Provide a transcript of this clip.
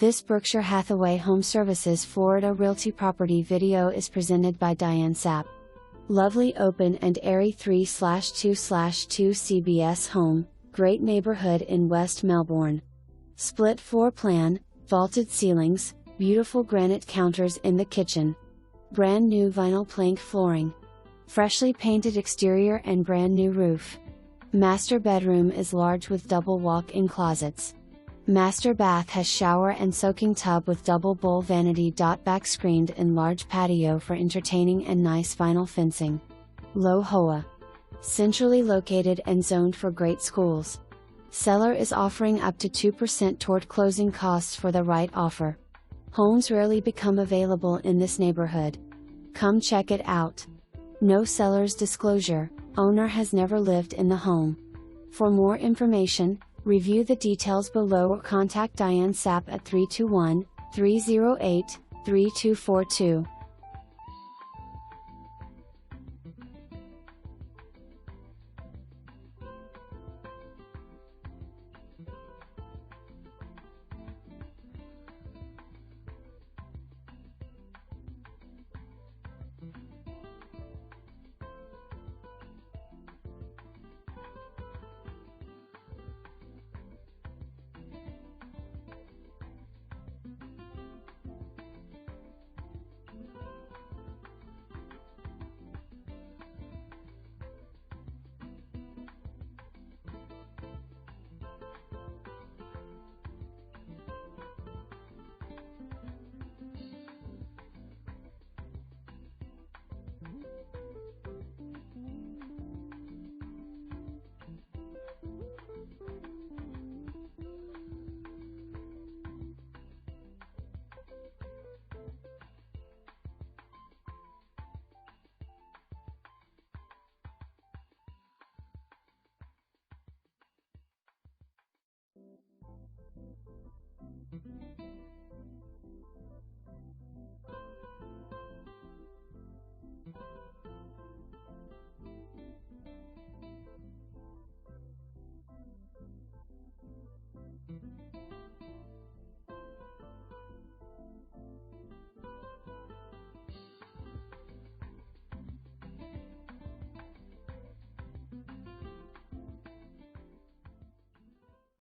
This Berkshire Hathaway HomeServices Florida Realty property video is presented by Diane Sapp. Lovely open and airy 3/2/2 CBS home, great neighborhood in West Melbourne. Split floor plan, vaulted ceilings, beautiful granite counters in the kitchen. Brand new vinyl plank flooring. Freshly painted exterior and brand new roof. Master bedroom is large with double walk-in closets. Master bath has shower and soaking tub with double bowl vanity.Back screened in large patio for entertaining and nice vinyl fencing. Low HOA. Centrally located and zoned for great schools. Seller is offering up to 2% toward closing costs for the right offer. Homes rarely become available in this neighborhood. Come check it out. No seller's disclosure, owner has never lived in the home. For more information, review the details below or contact Diane Sapp at 321-308-3242.